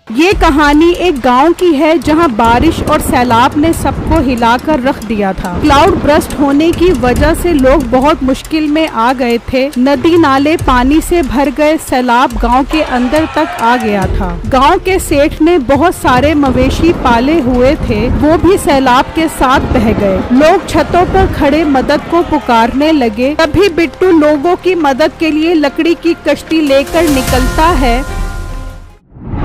ये कहानी एक गांव की है जहां बारिश और सैलाब ने सबको हिलाकर रख दिया था। क्लाउड बर्स्ट होने की वजह से लोग बहुत मुश्किल में आ गए थे। नदी नाले पानी से भर गए, सैलाब गांव के अंदर तक आ गया था। गांव के सेठ ने बहुत सारे मवेशी पाले हुए थे, वो भी सैलाब के साथ बह गए। लोग छतों पर खड़े मदद को पुकारने लगे। तभी बिट्टू लोगों की मदद के लिए लकड़ी की कश्ती लेकर निकलता है।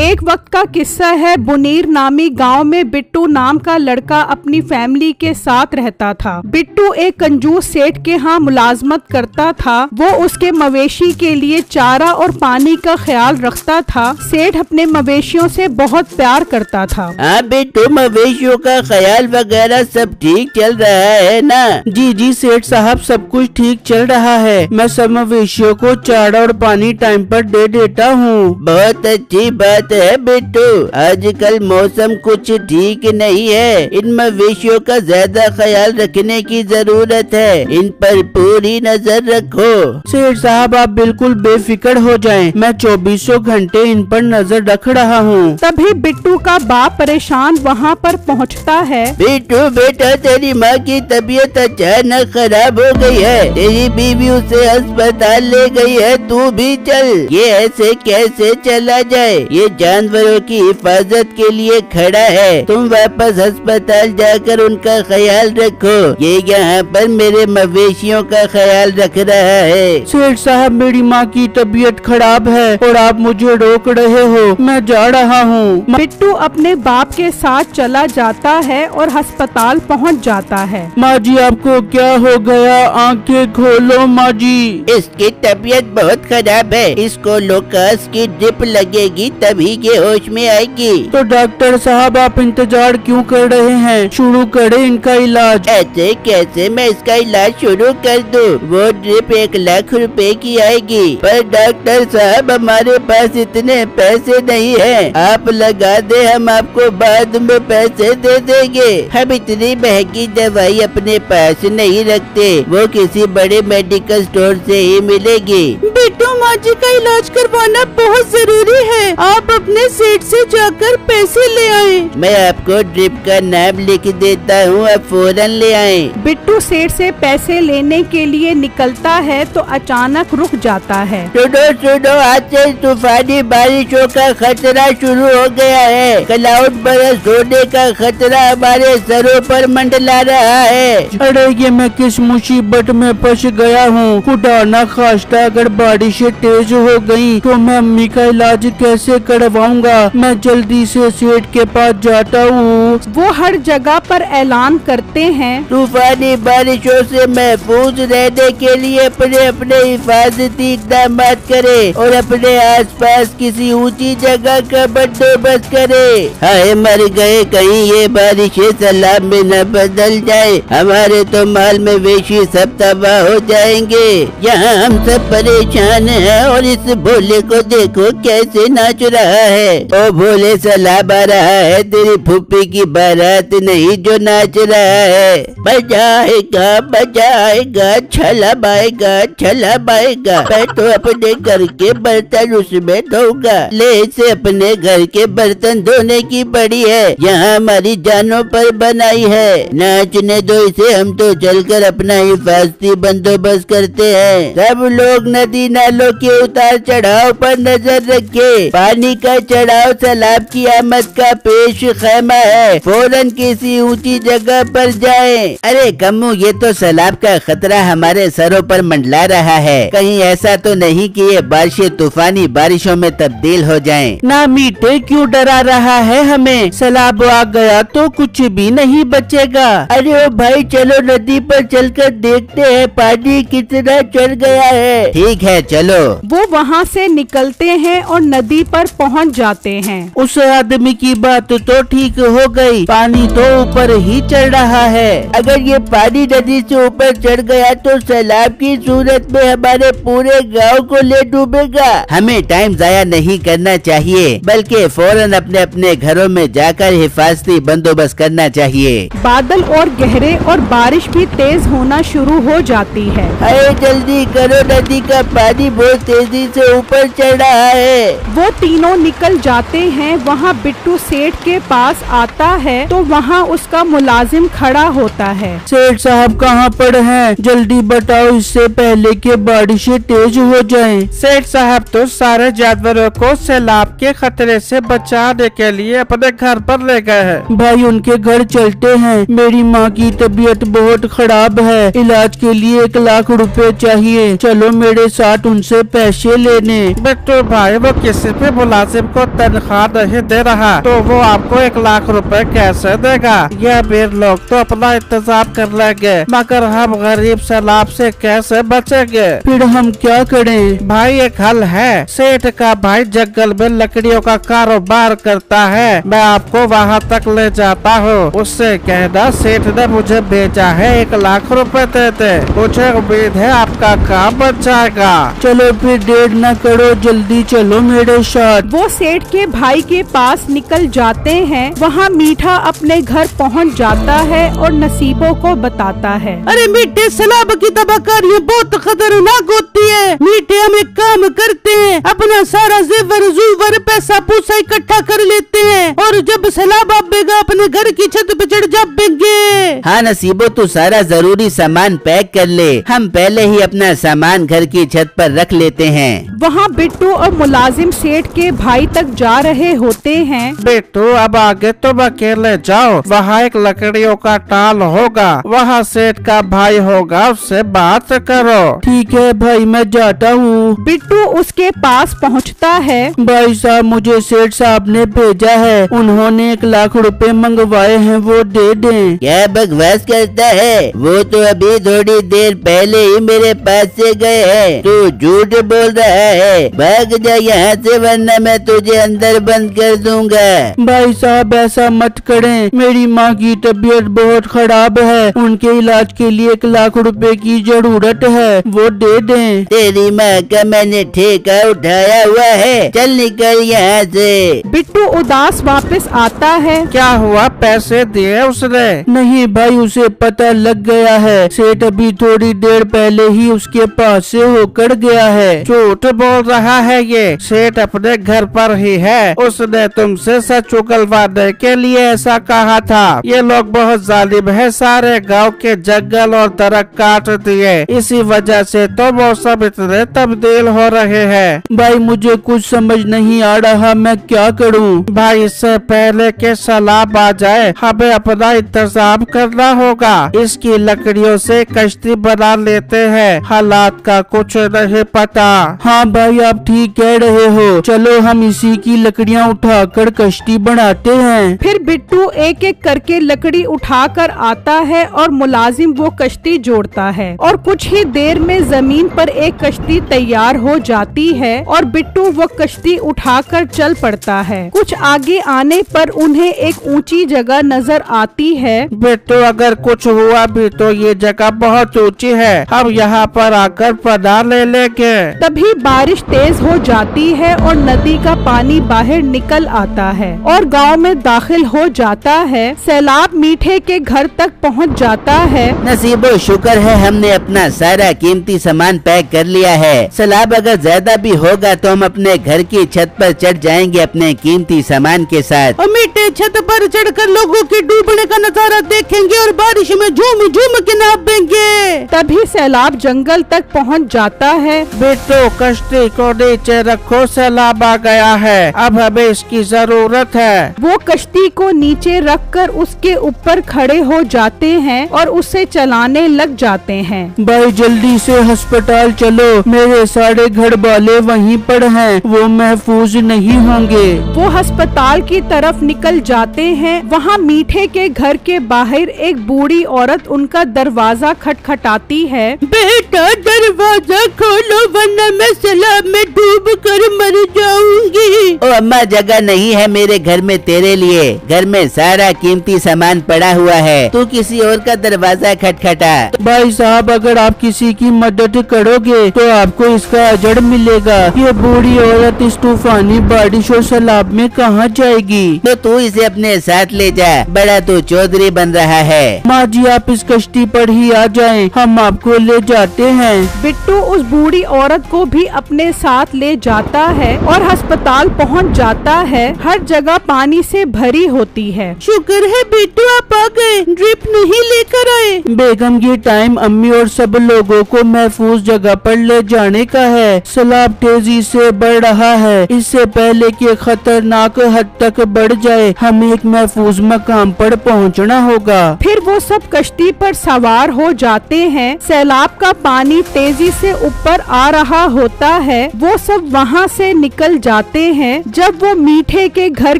एक वक्त का किस्सा है। बुनीर नामी गांव में बिट्टू नाम का लड़का अपनी फैमिली के साथ रहता था। बिट्टू एक कंजूस सेठ के यहाँ मुलाजमत करता था। वो उसके मवेशी के लिए चारा और पानी का ख्याल रखता था। सेठ अपने मवेशियों से बहुत प्यार करता था। हाँ बिट्टू, मवेशियों का ख्याल वगैरह सब ठीक चल रहा है ना? जी जी सेठ साहब, सब कुछ ठीक चल रहा है। मैं सब मवेशियों को चारा और पानी टाइम पर दे देता हूँ। बहुत अच्छी बात है बिट्टू। आजकल मौसम कुछ ठीक नहीं है, इन मवेशियों का ज्यादा ख्याल रखने की जरूरत है। इन पर पूरी नजर रखो। सेठ साहब आप बिल्कुल बेफिक्र हो जाएं, मैं 24 घंटे इन पर नजर रख रहा हूँ। तभी बिट्टू का बाप परेशान वहाँ पर पहुँचता है। बिट्टू बेटा, तेरी माँ की तबीयत अचानक खराब हो गई है। तेरी बीवी उसे अस्पताल ले गई है, तू भी चल। ये ऐसे कैसे चला जाए? ये जानवरों की हिफाजत के लिए खड़ा है। तुम वापस अस्पताल जाकर उनका ख्याल रखो। ये यहाँ पर मेरे मवेशियों का ख्याल रख रहा है। सेठ साहब मेरी माँ की तबीयत खराब है और आप मुझे रोक रहे हो, मैं जा रहा हूँ। बिट्टू अपने बाप के साथ चला जाता है और अस्पताल पहुँच जाता है। माँ जी आपको क्या हो गया? आंखें खोलो माँ जी। इसकी तबीयत बहुत खराब है, इसको लोकास की ड्रिप लगेगी तभी ये होश में आएगी। तो डॉक्टर साहब आप इंतजार क्यों कर रहे हैं? शुरू करें इनका इलाज। ऐसे कैसे मैं इसका इलाज शुरू कर दूं? वो ड्रिप 1 लाख रुपए की आएगी। पर डॉक्टर साहब हमारे पास इतने पैसे नहीं हैं। आप लगा दे, हम आपको बाद में पैसे दे देंगे। हम इतनी महंगी दवाई अपने पास नहीं रखते, वो किसी बड़े मेडिकल स्टोर से ही मिलेगी। बिट्टू माँ जी का इलाज करवाना बहुत जरूरी है, आप अपने सेठ से जाकर पैसे ले आए। मैं आपको ड्रिप का नाम लिख देता हूँ, आप फौरन ले आए। बिट्टू सेठ से पैसे लेने के लिए निकलता है तो अचानक रुक जाता है। सुनो सुनो, आज से तूफानी बारिशों का खतरा शुरू हो गया है। क्लाउड बरस होने का खतरा हमारे सरों पर मंडला रहा है। अरे ये मैं किस मुसीबत में फंस गया हूँ। खुदा न खास्ता अगर बारिशें तेज हो गयी तो मैं अम्मी का इलाज कैसे करवाऊंगा? मैं जल्दी से सेठ के पास जाता हूँ। वो हर जगह पर ऐलान करते हैं, तूफानी बारिशों से महफूज रहने के लिए अपने अपने हिफाजती इक़दाम करे और अपने आसपास किसी ऊंची जगह का बंदोबस्त करे। हाय मर गए, कहीं ये बारिशें सैलाब में न बदल जाए। हमारे तो माल में वेशी सब तबाह हो जाएंगे। यहाँ हम सब परेशान हैं और इस भोले को देखो कैसे नाच रहा है। ओ भोले, सैलाब आ रहा है, तेरी फूफी की बारात नहीं जो नाच रहा है। बजाएगा बजाएगा, छलब आएगा छलब आएगा। मैं तो अपने घर के बर्तन उसमें धोऊंगा। ले इसे अपने घर के बर्तन धोने की पड़ी है, यहाँ हमारी जानों पर बनाई है। नाचने दो इसे, हम तो चलकर अपना हिफाजती बंदोबस्त करते हैं। सब लोग नदी नालों के उतार चढ़ाव पर नजर रखे। पानी का चढ़ाव सैलाब की आमद का पेश खैमा है, फौरन किसी ऊंची जगह पर जाएं। अरे कम्मू, ये तो सैलाब का खतरा हमारे सरों पर मंडला रहा है। कहीं ऐसा तो नहीं कि ये बारिशें तूफानी बारिशों में तब्दील हो जाएं? ना मीठे क्यों डरा रहा है हमें? सैलाब आ गया तो कुछ भी नहीं बचेगा। अरे ओ भाई, चलो नदी पर चलकर देखते हैं पानी कितना चढ़ गया है। ठीक है चलो। वो वहाँ से निकलते हैं और नदी पर पहुँच जाते हैं। उस आदमी की बात तो ठीक हो गई, पानी तो ऊपर ही चढ़ रहा है। अगर ये पानी नदी से ऊपर चढ़ गया तो सैलाब की सूरत में हमारे पूरे गांव को ले डूबेगा। हमें टाइम जाया नहीं करना चाहिए, बल्कि फौरन अपने अपने घरों में जाकर हिफाजती बंदोबस्त करना चाहिए। बादल और गहरे और बारिश भी तेज होना शुरू हो जाती है। अरे जल्दी करो, नदी का पानी पानी बहुत तेजी से ऊपर चढ़ रहा है। वो तीनों निकल जाते हैं। वहाँ बिट्टू सेठ के पास आता है तो वहाँ उसका मुलाजिम खड़ा होता है। सेठ साहब कहाँ पर हैं? जल्दी बताओ इससे पहले कि बारिशें तेज हो जाएं। सेठ साहब तो सारे जानवरों को सैलाब के खतरे से बचाने के लिए अपने घर पर ले गए हैं। भाई उनके घर चलते हैं। मेरी माँ की तबीयत बहुत खराब है, इलाज के लिए 1 लाख रुपए चाहिए। चलो मेरे साथ उनसे पैसे लेने। बिट्टू भाई वो किसी भी मुलाजिम को तनख्वाह नहीं दे रहा, तो वो आपको 1 लाख रुपए कैसे देगा? ये अमीर लोग तो अपना इंतजाम कर लेंगे, मगर हम गरीब सैलाब से कैसे बचेंगे? फिर हम क्या करें? भाई एक हल है। सेठ का भाई जंगल में लकड़ियों का कारोबार करता है, मैं आपको वहाँ तक ले जाता हूँ। उससे कहना सेठ ने मुझे भेजा है, 1 लाख रुपए दे दे। मुझे उम्मीद है आपका काम बन जाएगा। चलो फिर देर न करो, जल्दी चलो मेरे साथ। वो सेठ के भाई के पास निकल जाते हैं। वहाँ मीठा अपने घर पहुँच जाता है और नसीबों को बताता है। अरे मीठे, सैलाब की तबाहकारी बहुत खतरनाक होती है। मीठे, हम एक काम करते हैं, अपना सारा जेवर जुवर पैसा पूसा इकट्ठा कर लेते हैं और जब सैलाब आएगा अपने घर की छत पे चढ़ जाएंगे। हाँ नसीबो, तू सारा जरूरी सामान पैक कर ले, हम पहले ही अपना सामान घर की छत पर रख लेते हैं। वहाँ बिट्टू और मुलाजिम सेठ के भाई तक जा रहे होते हैं। बिट्टू अब आगे तुम अकेले जाओ, वहाँ एक लकड़ियों का टाल होगा, वहाँ सेठ का भाई होगा, उससे बात करो। ठीक है भाई, मैं जाता हूँ। बिट्टू उसके पास पहुँचता है। भाई साहब, मुझे सेठ साहब ने भेजा है, उन्होंने 1 लाख रुपए मंगवाए हैं, वो दे दें। क्या बकवास करता है? वो तो अभी थोड़ी देर पहले ही मेरे पास से गए हैं। तू झूठ बोल रहा है, भाग जा यहाँ से वरना मैं तुझे अंदर बंद कर दूंगा। भाई साहब ऐसा मत करें, मेरी माँ की तबीयत बहुत खराब है, उनके इलाज के लिए 1 लाख रुपए की जरूरत है, वो दे दें। तेरी माँ का मैंने ठेका उठाया हुआ है, चल निकल यहाँ से। बिट्टू उदास वापस आता है। क्या हुआ, पैसे दिए उसने? नहीं भाई, उसे पता लग गया है, सेठ अभी थोड़ी देर पहले ही उसके पास से होकर गया है। झूठ बोल रहा है ये, सेठ अपने घर पर ही है, उसने तुमसे सच उगलवाने के लिए ऐसा कहा था। ये लोग बहुत जालिम है, सारे गांव के जंगल और दरख्त काट दिए, इसी वजह से तो मौसम इतने तब्दील हो रहे हैं। भाई मुझे कुछ समझ नहीं आ रहा, मैं क्या करूं? भाई इससे पहले के सैलाब आ जाए हमें अपना इंतजाम करना होगा। इसकी लकड़ियों से कश्ती बना लेते हैं, हालात का कुछ नहीं पता। हाँ भाई, आप ठीक कह रहे हो, चलो हम इसी की लकड़ियाँ उठाकर कश्ती बनाते हैं। फिर बिट्टू एक एक करके लकड़ी उठाकर आता है और मुलाजिम वो कश्ती जोड़ता है और कुछ ही देर में जमीन पर एक कश्ती तैयार हो जाती है और बिट्टू वो कश्ती उठाकर चल पड़ता है। कुछ आगे आने पर उन्हें एक ऊंची जगह नजर आती है। बिट्टू अगर कुछ हुआ भी तो ये जगह बहुत ऊंची है, हम यहाँ पर आकर पनाह ले लेंगे। तभी बारिश तेज हो जाती है और नदी का पानी बाहर निकल आता है और गांव में दाखिल हो जाता है। सैलाब मीठे के घर तक पहुंच जाता है। नसीबो, शुक्र है हमने अपना सारा कीमती सामान पैक कर लिया है। सैलाब अगर ज्यादा भी होगा तो हम अपने घर की छत पर चढ़ जाएंगे अपने कीमती सामान के साथ। और मीठे, छत पर चढ़कर लोगों के डूबने का नजारा देखेंगे और बारिश में झूम झूम के नहाएंगे। तभी सैलाब जंगल तक पहुंच जाता है। बिट्टू कश्ती को नीचे रखो, सैलाब आ गया है, अब हमें इसकी जरूरत है। वो कश्ती को नीचे रखकर उसके ऊपर खड़े हो जाते हैं और उसे चलाने लग जाते हैं। भाई जल्दी से अस्पताल चलो, मेरे सारे घर वाले वहीं पर हैं, वो महफूज नहीं होंगे। वो अस्पताल की तरफ निकल जाते हैं। वहाँ मीठे के घर के बाहर एक बूढ़ी औरत उनका दरवाजा खटखटाती है। बेटा दरवाजा खोलो वरना मैं सैलाब में डूब कर मर जाऊंगी। ओ अम्मा, जगह नहीं है मेरे घर में तेरे लिए, घर में सारा कीमती सामान पड़ा हुआ है, तू किसी और का दरवाजा खटखटा। भाई साहब, अगर आप किसी की मदद करोगे तो आपको इसका अजर मिलेगा। ये बूढ़ी औरत इस तूफानी बारिश और सैलाब में कहाँ जाएगी? तो तू इसे अपने साथ ले जा, बड़ा तू चौधरी बन रहा है। माँ जी आप इस कश्ती पर ही आ जाएं, हम आपको ले जाते हैं। बिट्टू उस बूढ़ी औरत को भी अपने साथ ले जाता है और अस्पताल पहुंच जाता है। हर जगह पानी से भरी होती है। शुक्र है बिट्टू आप आ गए, ड्रिप नहीं लेकर आए। बेगम ये टाइम अम्मी और सब लोगों को महफूज जगह पर ले जाने का है। सैलाब तेजी से बढ़ रहा है, इससे पहले कि खतरनाक हद तक बढ़ जाए हमें एक महफूज मकाम पर पहुंचना होगा। फिर वो सब कश्ती पर सवार हो जाते हैं। सैलाब का पानी तेजी से ऊपर आ रहा होता है। वो सब वहाँ से निकल जाते हैं। जब वो मीठे के घर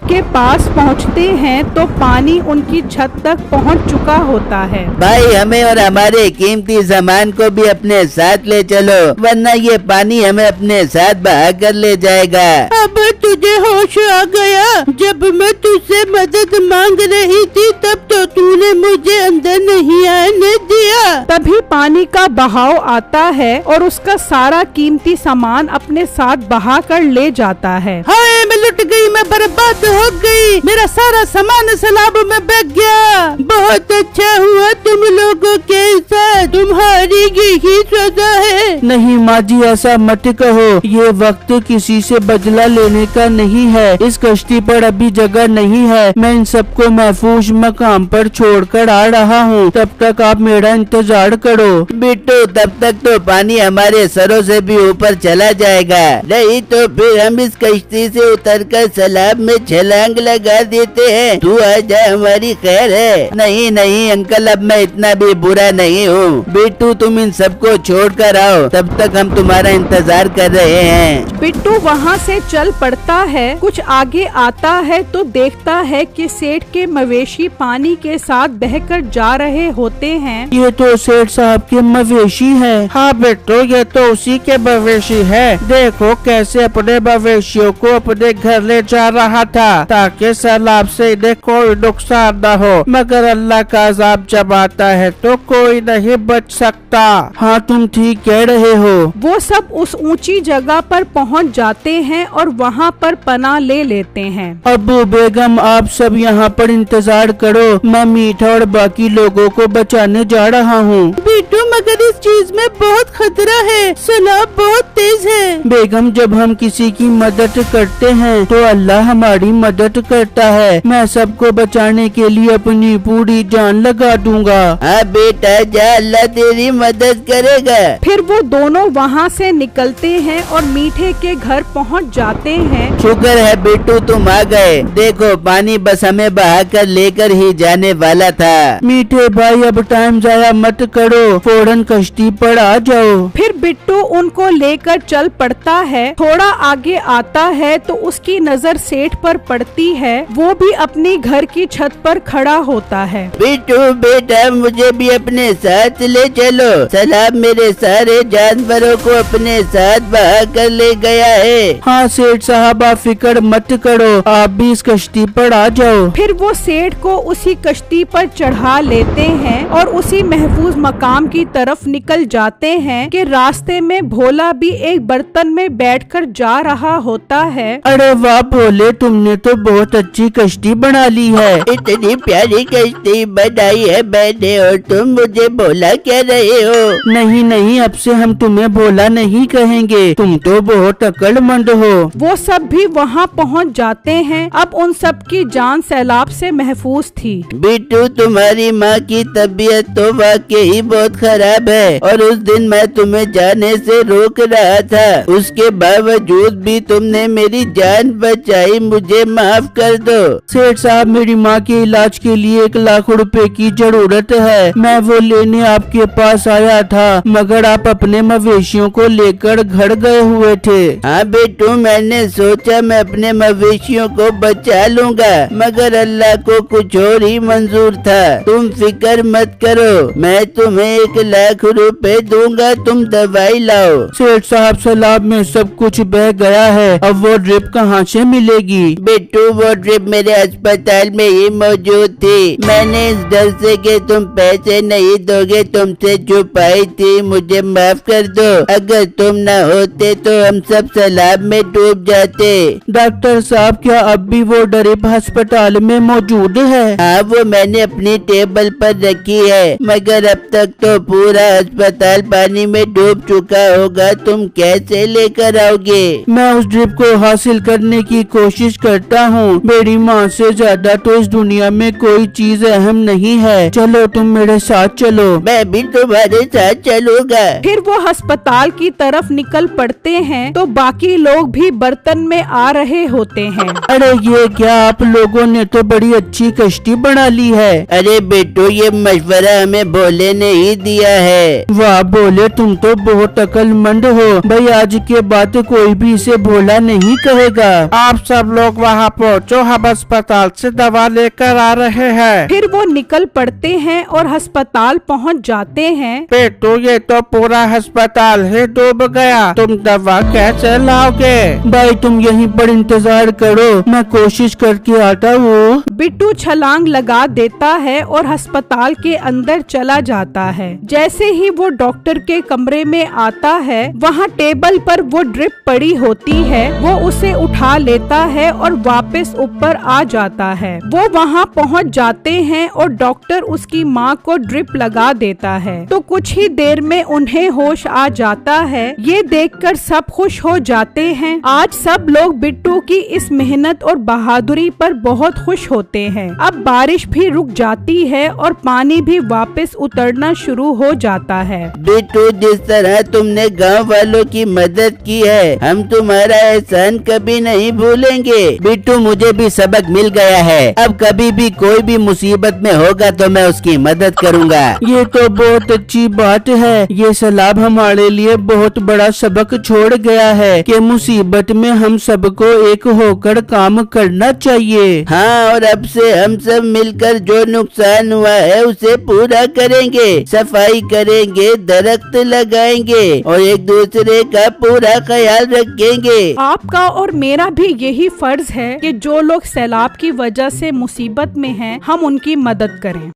के पास पहुँचते हैं तो पानी उनकी छत तक पहुँच चुका होता है। भाई हमें और हमारे कीमती सामान को भी अपने साथ ले चलो, वरना ये पानी हमें अपने साथ बहा कर ले जाएगा। अब तुझे होश आ गया? जब मैं तुझसे मदद मांग रही थी तब तो तूने मुझे अंदर नहीं आने दिया। तभी पानी का बहाव आता है और उसका सारा कीमती सामान अपने साथ बहा कर ले जाता है। हाय मैं लुट गई, मैं बर्बाद हो गई, मेरा सारा सामान सैलाब में बह गया। बहुत अच्छा हुआ तुम लोगों के साथ, तुम्हारी यही सजा है। नहीं माँ जी ऐसा मत कहो, ये वक्त किसी से बदला लेने का नहीं है। इस कश्ती पर अभी जगह नहीं है, मैं इन सबको महफूज मकाम पर छोड़कर आ रहा हूँ। तब तक आप मेरा इंतजार करो। बिट्टू तब तक तो पानी हमारे सरों से भी ऊपर चला जाएगा, नहीं तो फिर हम इस कश्ती से उतरकर सैलाब में छलांग लगा देते हैं। तू आजा, हमारी खैर है। नहीं नहीं अंकल, अब मैं इतना भी बुरा नहीं हूँ। बिट्टू तुम इन सबको छोड़ कर आओ, तब तक हम तुम्हारा इंतजार कर रहे हैं। बिट्टू वहाँ से चल पड़ता है। कुछ आगे आता है तो देखता है कि सेठ के मवेशी पानी के साथ बहकर जा रहे होते हैं। ये तो सेठ साहब के मवेशी है। हाँ बेटो ये तो उसी के मवेशी है। देखो कैसे अपने मवेशियों को अपने घर ले जा रहा था ताकि सैलाब से इन्हें कोई नुकसान न हो, मगर अल्लाह का अज़ाब जब आता है तो कोई नहीं बच सकता। हाँ तुम ठीक कह रहे हो। वो सब उस ऊंची जगह पर पहुंच जाते हैं और वहाँ पर पनाह ले लेते हैं। अबू बेगम आप सब यहाँ पर इंतजार करो, मैं मीठा और बाकी लोगों को बचाने जा रहा हूँ। बिट्टू मगर इस चीज में बहुत खतरा है, सैलाब बहुत तेज है। बेगम जब हम किसी की मदद करते हैं तो अल्लाह हमारी मदद करता है। मैं सबको बचाने के लिए अपनी पूरी जान लगा दूंगा। हाँ बेटा जा, अल्लाह तेरी मदद करेगा। फिर वो दोनों वहाँ से निकलते हैं और मीठे के घर पहुँच जाते हैं। शुक्र है बिट्टू तुम आ गए। देखो पानी बस हमें बहा कर लेकर ही जाने वाला था। मीठे भाई अब टाइम जाया मत करो, फौरन कश्ती पर आ जाओ। फिर बिट्टू उनको लेकर चल पड़ता है। थोड़ा आगे आता है तो उसकी नजर सेठ पर पड़ती है। वो भी अपनी घर की छत पर खड़ा होता है। बिट्टू बेटा मुझे भी अपने साथ ले चलो, सैलाब मेरे सारे जानवरों को अपने साथ बहा कर ले गया है। हाँ सेठ साहब आप फिक्र मत करो, आप भी इस कश्ती पर आ जाओ। फिर वो सेठ को उसी कश्ती पर चढ़ा लेते हैं और उसी महफूज मकाम की तरफ निकल जाते हैं कि रास्ते में भोला भी एक बर्तन में बैठकर जा रहा होता है। अरे वाह भोले, तुमने तो बहुत अच्छी कश्ती बना ली है। इतनी प्यारी कश्ती बनाई है मैंने और तुम मुझे भोला कह रहे हो। नहीं नहीं, अब से हम तुम्हें भोला नहीं कहेंगे, तुम तो बहुत अक्लमंद हो। वो सब भी वहाँ पहुँच जाते हैं। अब उन सब की जान सैलाब से महफूज थी। बिट्टू तुम्हारी माँ की तबीयत तो वाकई बहुत खराब है और उस दिन मैं तुम्हें जाने से रोक रहा था, उसके बावजूद भी तुमने मेरी जान बचाई, मुझे माफ कर दो। सेठ साहब मेरी माँ के इलाज के लिए 1 लाख रुपए की जरूरत है, मैं वो लेने आपके पास आया था, मगर आप अपने मवेशियों को लेकर घर गए हुए थे। हाँ बिट्टू मैंने सोचा मैं अपने मवेशियों को बचा लूंगा, मगर अल्लाह को कुछ और ही मंजूर था। तुम फिक्र मत करो, मैं तुम्हें 1 लाख रुपए दूंगा, तुम दवाई लाओ। सेठ साहब सैलाब में सब कुछ बह गया है, अब वो ड्रिप कहाँ कहाँ से मिलेगी? बिट्टू वो ड्रिप मेरे अस्पताल में ही मौजूद थी। मैंने इस डर से कि तुम पैसे नहीं दोगे तुमसे छुपाई थी। मुझे माफ कर दो। अगर तुम न होते तो हम सब सैलाब में डूब जाते। डॉक्टर साहब, क्या अब भी वो ड्रिप अस्पताल में मौजूद है? हाँ, वो मैंने अपनी टेबल पर रखी है, मगर अब तक तो पूरा अस्पताल पानी में डूब चुका होगा। तुम कैसे लेकर आओगे? मैं उस ड्रिप को हासिल करने की कोशिश करता हूँ। मेरी माँ से ज्यादा तो इस दुनिया में कोई चीज अहम नहीं है। चलो तुम मेरे साथ चलो। मैं भी तुम्हारे साथ चलूंगा। फिर वो अस्पताल की तरफ निकल पड़ते हैं तो बाकी लोग भी बर्तन में आ रहे होते हैं। अरे ये क्या, आप लोगों ने तो बड़ी अच्छी कश्ती बना ली है। अरे बेटो, ये मशवरा हमें भोले ने ही दिया है। वाह भोले, तुम तो बहुत अक्लमंद हो भाई। आज के बाद कोई भी इसे भोला नहीं कहेगा। आप सब लोग वहाँ पहुँचो, हम अस्पताल से दवा लेकर आ रहे हैं। फिर वो निकल पड़ते हैं और अस्पताल पहुंच जाते हैं। बेटू, ये तो पूरा अस्पताल ही डूब गया, तुम दवा कैसे लाओगे? भाई तुम यहीं पर इंतजार करो, मैं कोशिश करके आता हूँ। बिट्टू छलांग लगा देता है और अस्पताल के अंदर चला जाता है। जैसे ही वो डॉक्टर के कमरे में आता है, वहाँ टेबल पर वो ड्रिप पड़ी होती है। वो उसे उठा लेता है और वापस ऊपर आ जाता है। वो वहाँ पहुँच जाते हैं और डॉक्टर उसकी माँ को ड्रिप लगा देता है। तो कुछ ही देर में उन्हें होश आ जाता है। ये देखकर सब खुश हो जाते हैं। आज सब लोग बिट्टू की इस मेहनत और बहादुरी पर बहुत खुश होते हैं। अब बारिश भी रुक जाती है और पानी भी वापस उतरना शुरू हो जाता है। बिट्टू, जिस तरह तुमने गांव वालों की मदद की है, हम तुम्हारा एहसान कभी नहीं भूलेंगे। बिट्टू, मुझे भी सबक मिल गया है। अब कभी भी कोई भी मुसीबत में होगा तो मैं उसकी मदद करूंगा। ये तो बहुत अच्छी बात है। ये सैलाब हमारे लिए बहुत बड़ा सबक छोड़ गया है कि मुसीबत में हम सबको एक होकर काम करना चाहिए। हाँ, और अब से हम सब मिलकर जो नुकसान हुआ है उसे पूरा करेंगे। सफाई करेंगे, दरख्त लगाएंगे और एक दूसरे का पूरा ख्याल रखेंगे। आपका और मेरा भी यही फर्ज है कि जो लोग सैलाब की वजह से मुसीबत में हैं, हम उनकी मदद करें।